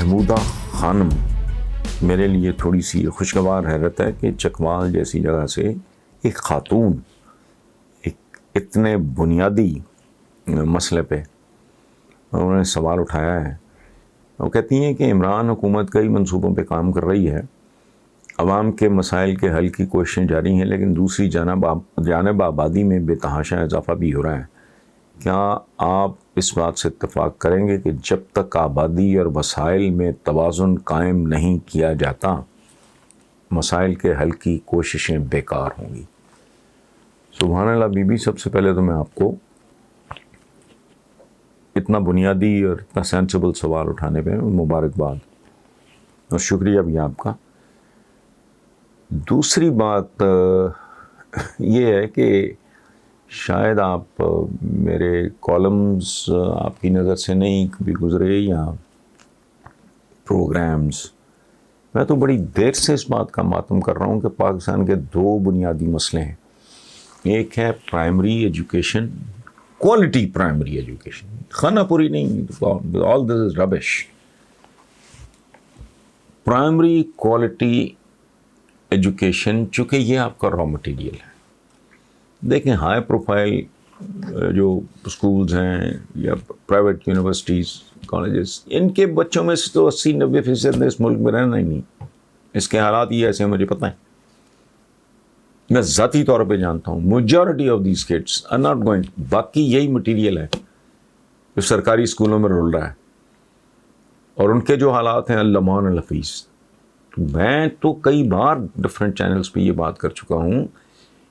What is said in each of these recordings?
محمودہ خانم میرے لیے تھوڑی سی خوشگوار حیرت ہے کہ چکوال جیسی جگہ سے ایک خاتون ایک اتنے بنیادی مسئلے پہ انہوں نے سوال اٹھایا ہے. وہ کہتی ہیں کہ عمران حکومت کئی منصوبوں پہ کام کر رہی ہے, عوام کے مسائل کے حل کی کوششیں جاری ہیں, لیکن دوسری جانب آبادی میں بے تحاشا اضافہ بھی ہو رہا ہے. کیا آپ اس بات سے اتفاق کریں گے کہ جب تک آبادی اور وسائل میں توازن قائم نہیں کیا جاتا, مسائل کے حل کی کوششیں بیکار ہوں گی؟ سبحان اللہ بی بی, سب سے پہلے تو میں آپ کو اتنا بنیادی اور اتنا سینسیبل سوال اٹھانے پہ مبارکباد اور شکریہ بھی آپ کا. دوسری بات یہ ہے کہ شاید آپ میرے کالمز آپ کی نظر سے نہیں کبھی گزرے یا پروگرامز. میں تو بڑی دیر سے اس بات کا ماتم کر رہا ہوں کہ پاکستان کے دو بنیادی مسئلے ہیں. ایک ہے primary education, quality primary education, خانہ پوری نہیں, آل دس از ربش. پرائمری کوالٹی ایجوکیشن, چونکہ یہ آپ کا را مٹیریل ہے. دیکھیں ہائی پروفائل جو اسکولز ہیں یا پرائیویٹ یونیورسٹیز کالجز, ان کے بچوں میں سے تو 80-90% نے اس ملک میں رہنا ہی نہیں. اس کے حالات یہ ایسے ہیں, مجھے پتہ ہے, میں ذاتی طور پہ جانتا ہوں. Majority of these kids are not going. باقی یہی مٹیریل ہے جو سرکاری اسکولوں میں رول رہا ہے, اور ان کے جو حالات ہیں اللہ مان الحفیظ. میں تو کئی بار ڈفرینٹ چینلز پہ یہ بات کر چکا ہوں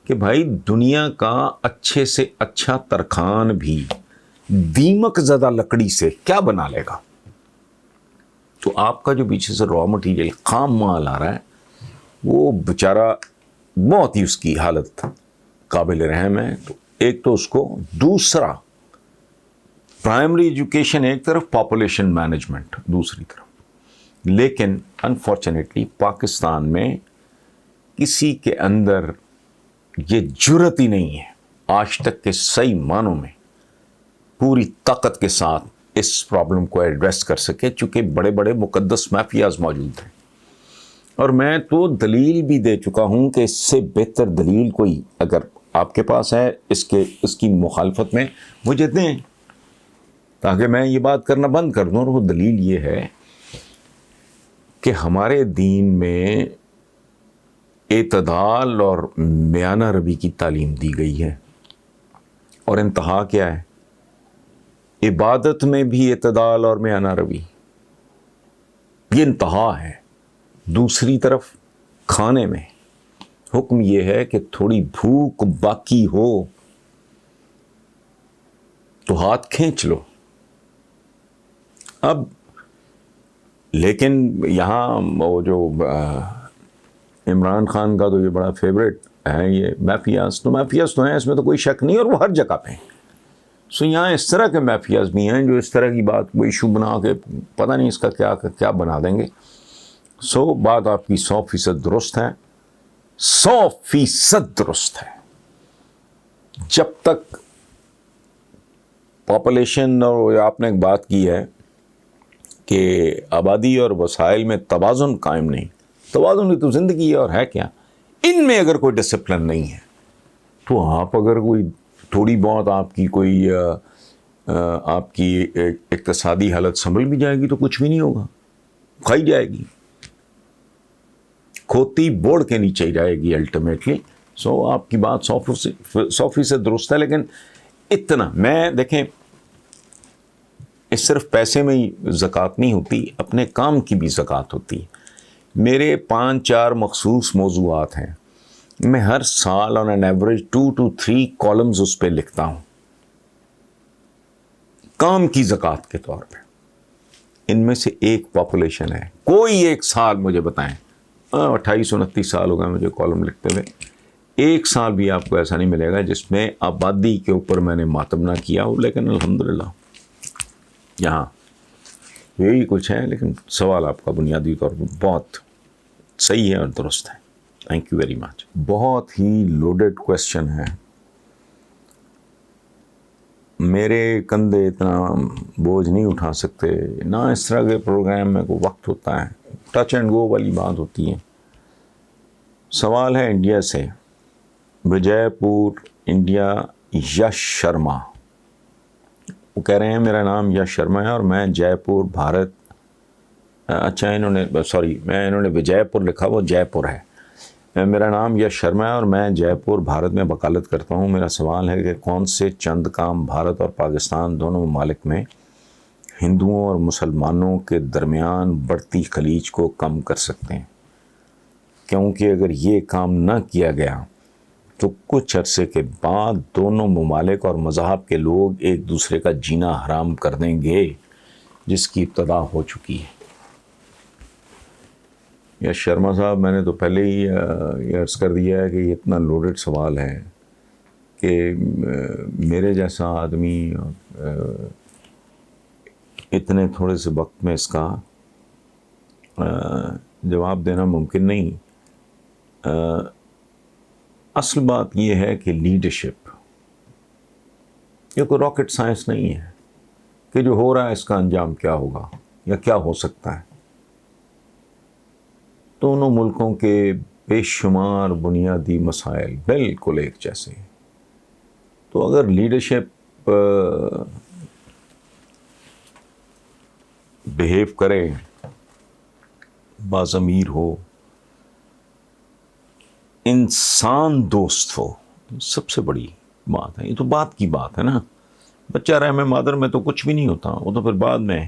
کہ بھائی دنیا کا اچھے سے اچھا ترخان بھی دیمک زدہ لکڑی سے کیا بنا لے گا؟ تو آپ کا جو پیچھے سے را مٹیریل خام مال آ رہا ہے, وہ بیچارہ بہت ہی اس کی حالت قابل رحم ہے. تو ایک تو اس کو, دوسرا پرائمری ایجوکیشن ایک طرف, پاپولیشن مینجمنٹ دوسری طرف. لیکن انفارچونیٹلی پاکستان میں کسی کے اندر یہ جرت ہی نہیں ہے آج تک کہ صحیح معنوں میں پوری طاقت کے ساتھ اس پرابلم کو ایڈریس کر سکے, چونکہ بڑے بڑے مقدس مافیاز موجود ہیں. اور میں تو دلیل بھی دے چکا ہوں کہ اس سے بہتر دلیل کوئی اگر آپ کے پاس ہے اس کی مخالفت میں مجھے دیں, تاکہ میں یہ بات کرنا بند کر دوں. اور وہ دلیل یہ ہے کہ ہمارے دین میں اعتدال اور میانہ روی کی تعلیم دی گئی ہے, اور انتہا کیا ہے؟ عبادت میں بھی اعتدال اور میانہ روی, یہ انتہا ہے. دوسری طرف کھانے میں حکم یہ ہے کہ تھوڑی بھوک باقی ہو تو ہاتھ کھینچ لو. اب لیکن یہاں وہ جو عمران خان کا تو یہ بڑا فیوریٹ ہے یہ مافیاز تو ہیں, اس میں تو کوئی شک نہیں, اور وہ ہر جگہ پہ ہیں. سو یہاں اس طرح کے مافیاز بھی ہیں جو اس طرح کی بات کو ایشو بنا کے پتہ نہیں اس کا کیا بنا دیں گے. سو بات آپ کی 100% درست ہے, 100% درست ہے. جب تک پاپولیشن, اور آپ نے ایک بات کی ہے کہ آبادی اور وسائل میں توازن قائم نہیں, توازن کی تو زندگی ہے اور ہے کیا, ان میں اگر کوئی ڈسپلن نہیں ہے تو آپ اگر کوئی تھوڑی بہت آپ کی کوئی آپ کی اقتصادی حالت سنبھل بھی جائے گی تو کچھ بھی نہیں ہوگا, کھائی جائے گی, کھوتی بوڑ کے نیچے ہی جائے گی الٹیمیٹلی. سو آپ کی بات 100% درست ہے. لیکن اتنا میں دیکھیں, اس صرف پیسے میں ہی زکوٰۃ نہیں ہوتی, اپنے کام کی بھی زکوٰۃ ہوتی ہے. میرے 5-4 مخصوص موضوعات ہیں, میں ہر سال آن این ایوریج 2 to 3 کالمز اس پہ لکھتا ہوں کام کی زکوٰۃ کے طور پہ. ان میں سے ایک پاپولیشن ہے. کوئی ایک سال مجھے بتائیں, 28-29 سال ہو گئے مجھے کالم لکھتے ہوئے, ایک سال بھی آپ کو ایسا نہیں ملے گا جس میں آبادی کے اوپر میں نے ماتم نہ کیا ہو. لیکن الحمدللہ یہاں یہی کچھ ہے. لیکن سوال آپ کا بنیادی طور پر بہت صحیح ہے اور درست ہے. تھینک یو ویری مچ. بہت ہی لوڈڈ کویسچن ہے. میرے کندھے اتنا بوجھ نہیں اٹھا سکتے، نہ اس طرح کے پروگرام میں کوئی وقت ہوتا ہے، ٹچ اینڈ گو والی بات ہوتی ہے۔ سوال ہے انڈیا سے، وجے پور انڈیا، یش شرما، وہ کہہ رہے ہیں میرا نام یش شرما ہے اور میں جے پور بھارت، اچھا انہوں نے وجے پور لکھا، وہ جے پور ہے۔ میرا نام یش شرما ہے اور میں جے پور بھارت میں وکالت کرتا ہوں۔ میرا سوال ہے کہ کون سے چند کام بھارت اور پاکستان دونوں ممالک میں ہندوؤں اور مسلمانوں کے درمیان بڑھتی خلیج کو کم کر سکتے ہیں، کیونکہ اگر یہ کام نہ کیا گیا تو کچھ عرصے کے بعد دونوں ممالک اور مذاہب کے لوگ ایک دوسرے کا جینا حرام کر دیں گے، جس کی ابتدا ہو چکی ہے۔ یا شرما صاحب، میں نے تو پہلے ہی یہ عرض کر دیا ہے کہ یہ اتنا لوڈڈ سوال ہے کہ میرے جیسا آدمی اتنے تھوڑے سے وقت میں اس کا جواب دینا ممکن نہیں۔ اصل بات یہ ہے کہ لیڈرشپ یہ کوئی راکٹ سائنس نہیں ہے کہ جو ہو رہا ہے اس کا انجام کیا ہوگا یا کیا ہو سکتا ہے۔ دونوں ملکوں کے بے شمار بنیادی مسائل بالکل ایک جیسے ہیں، تو اگر لیڈرشپ بہیو کرے، باضمیر ہو، انسان دوست ہو، سب سے بڑی بات ہے۔ یہ تو بات کی بات ہے نا، بچہ رحم مادر میں تو کچھ بھی نہیں ہوتا، وہ تو پھر بعد میں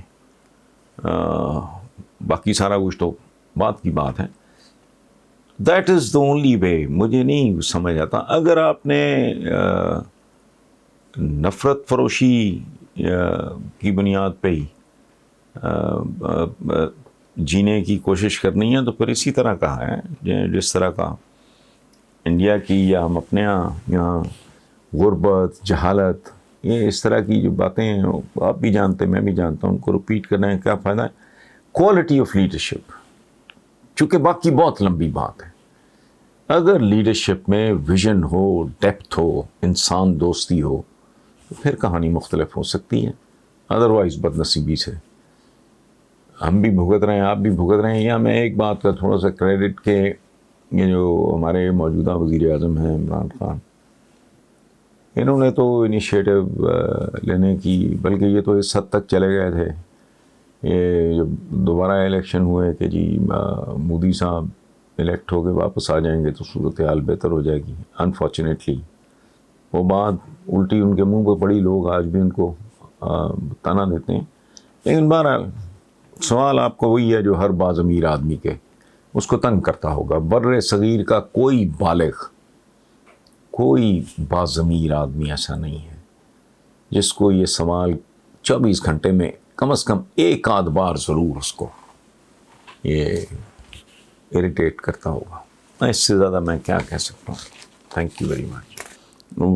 باقی سارا کچھ تو بات کی بات ہے۔ That is the only way. مجھے نہیں سمجھ آتا اگر آپ نے نفرت فروشی کی بنیاد پہ ہی جینے کی کوشش کرنی ہے تو پھر اسی طرح کا ہے جس طرح کا انڈیا کی، یا ہم اپنے یہاں غربت، جہالت، یہ اس طرح کی جو باتیں ہیں آپ بھی جانتے، میں بھی جانتا ہوں، ان کو رپیٹ کرنے کا کیا فائدہ ہے۔ کوالٹی آف لیڈرشپ، چونکہ باقی بہت لمبی بات ہے، اگر لیڈرشپ میں ویژن ہو، ڈیپتھ ہو، انسان دوستی ہو تو پھر کہانی مختلف ہو سکتی ہے۔ ادروائز بد نصیبی سے ہم بھی بھگت رہے ہیں، آپ بھی بھگت رہے ہیں۔ یا میں ایک بات کا تھوڑا سا کریڈٹ کہ یہ جو ہمارے موجودہ وزیر اعظم ہیں عمران خان، انہوں نے تو انیشیٹو لینے کی، بلکہ یہ تو اس حد تک چلے گئے تھے، یہ جب دوبارہ الیکشن ہوئے کہ جی مودی صاحب الیکٹ ہو کے واپس آ جائیں گے تو صورتحال بہتر ہو جائے گی۔ انفارچونیٹلی وہ بات الٹی ان کے منہ پہ پڑی، لوگ آج بھی ان کو تانا دیتے ہیں۔ لیکن بہرحال سوال آپ کو وہی ہے جو ہر باضمیر آدمی کے اس کو تنگ کرتا ہوگا۔ بر صغیر کا کوئی بالغ، کوئی باضمیر آدمی ایسا نہیں ہے جس کو یہ سوال 24 گھنٹے میں کم از کم ایک آدھ بار ضرور اس کو یہ اریٹیٹ کرتا ہوگا۔ اس سے زیادہ میں کیا کہہ سکتا ہوں۔ Thank you very much.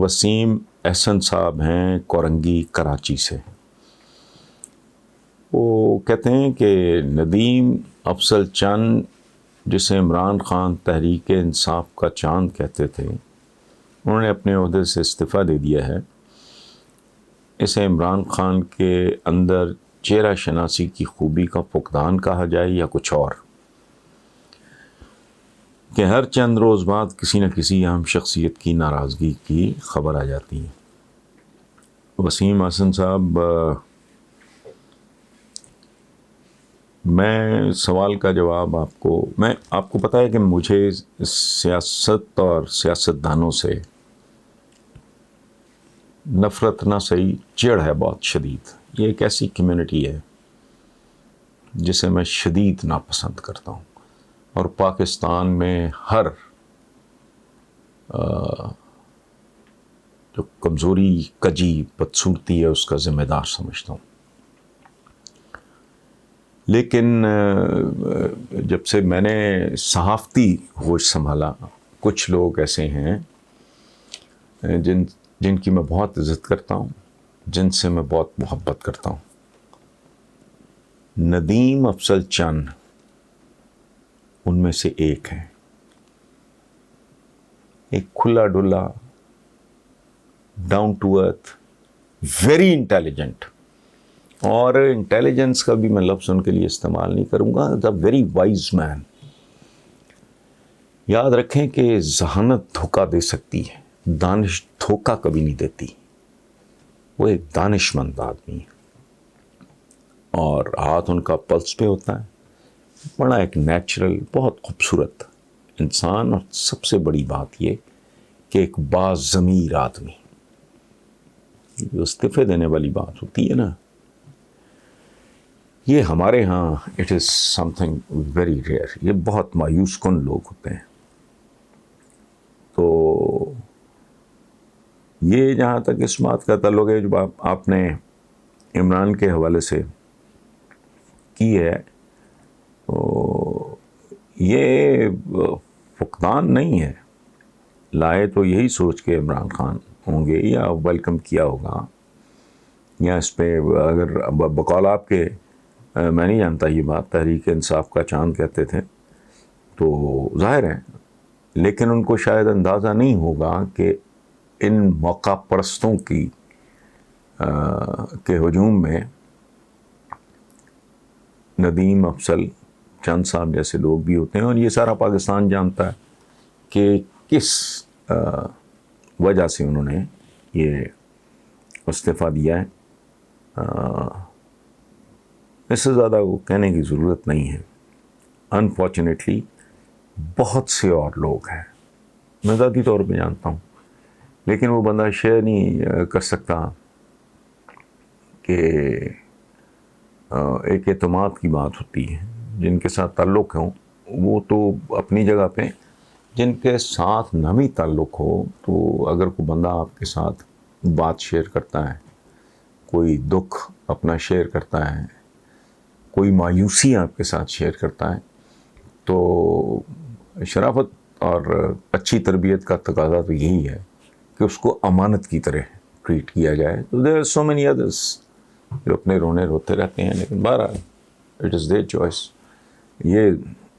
Waseem Ahsan Sahab ہیں کورنگی کراچی سے، وہ کہتے ہیں کہ ندیم افضل چند، جسے عمران خان تحریک انصاف کا چاند کہتے تھے، انہوں نے اپنے عہدے سے استعفیٰ دے دیا ہے۔ اسے عمران خان کے اندر چہرہ شناسی کی خوبی کا فقدان کہا جائے یا کچھ اور، کہ ہر چند روز بعد کسی نہ کسی اہم شخصیت کی ناراضگی کی خبر آ جاتی ہے۔ وسیم احسن صاحب، میں سوال کا جواب آپ کو پتہ ہے کہ مجھے سیاست اور سیاستدانوں سے نفرت نہ صحیح، چڑ ہے بہت شدید۔ یہ ایک ایسی کمیونٹی ہے جسے میں شدید ناپسند کرتا ہوں، اور پاکستان میں ہر جو کمزوری، کجی، بدصورتی ہے اس کا ذمہ دار سمجھتا ہوں۔ لیکن جب سے میں نے صحافتی ہوش سنبھالا، کچھ لوگ ایسے ہیں جن کی میں بہت عزت کرتا ہوں، جن سے میں بہت محبت کرتا ہوں۔ ندیم افضل چند ان میں سے ایک ہے۔ ایک کھلا ڈلا، down to earth very intelligent. اور انٹیلیجنس کا بھی میں لفظ ان کے لیے استعمال نہیں کروں گا. دا ویری وائز مین. یاد رکھیں کہ ذہانت دھوکہ دے سکتی ہے, دانش دھوکہ کبھی نہیں دیتی. وہ ایک دانش مند آدمی ہے اور ہاتھ ان کا پلس پہ ہوتا ہے. بڑا ایک نیچرل, بہت خوبصورت انسان. اور سب سے بڑی بات یہ کہ ایک باضمیر آدمی. جو استعفے دینے والی بات ہوتی ہے نا, یہ ہمارے ہاں it is some thing very rare. یہ بہت مایوس کن لوگ ہوتے ہیں. تو یہ جہاں تک اس بات کا تعلق ہے جو آپ نے عمران کے حوالے سے کی ہے, تو یہ فقدان نہیں ہے. لائے تو یہی سوچ کے عمران خان ہوں گے یا ویلکم کیا ہوگا, یا اس پہ اگر بقول آپ کے, میں نہیں جانتا یہ بات, تحریک انصاف کا چاند کہتے تھے, تو ظاہر ہے, لیکن ان کو شاید اندازہ نہیں ہوگا کہ ان موقع پرستوں کے ہجوم میں ندیم افضل چند صاحب جیسے لوگ بھی ہوتے ہیں. اور یہ سارا پاکستان جانتا ہے کہ کس وجہ سے انہوں نے یہ استعفیٰ دیا ہے. اس سے زیادہ وہ کہنے کی ضرورت نہیں ہے. انفارچونیٹلی بہت سے اور لوگ ہیں, میں ذاتی طور پہ جانتا ہوں, لیکن وہ بندہ شیئر نہیں کر سکتا کہ ایک اعتماد کی بات ہوتی ہے. جن کے ساتھ تعلق ہوں وہ تو اپنی جگہ پہ, جن کے ساتھ نہ بھی تعلق ہو, تو اگر کوئی بندہ آپ کے ساتھ بات شیئر کرتا ہے, کوئی دکھ اپنا شیئر کرتا ہے, کوئی مایوسی آپ کے ساتھ شیئر کرتا ہے, تو شرافت اور اچھی تربیت کا تقاضا تو یہی ہے کہ اس کو امانت کی طرح ٹریٹ کیا جائے. تو there are so many others جو اپنے رونے روتے رہتے ہیں, لیکن بہرحال اٹ از دیئر چوائس. یہ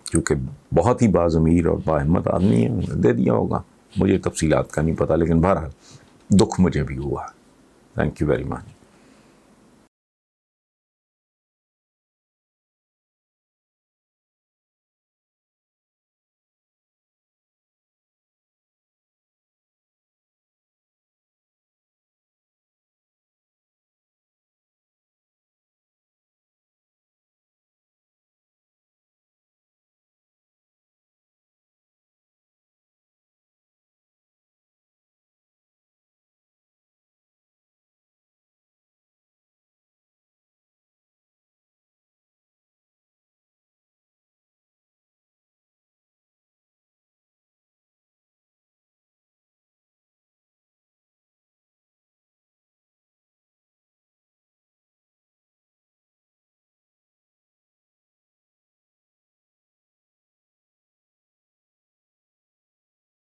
کیونکہ بہت ہی باضمیر اور باہمت آدمی ہے, انہوں نے دے دیا ہوگا. مجھے تفصیلات کا نہیں پتہ, لیکن بہرحال دکھ مجھے بھی ہوا. Thank you very much.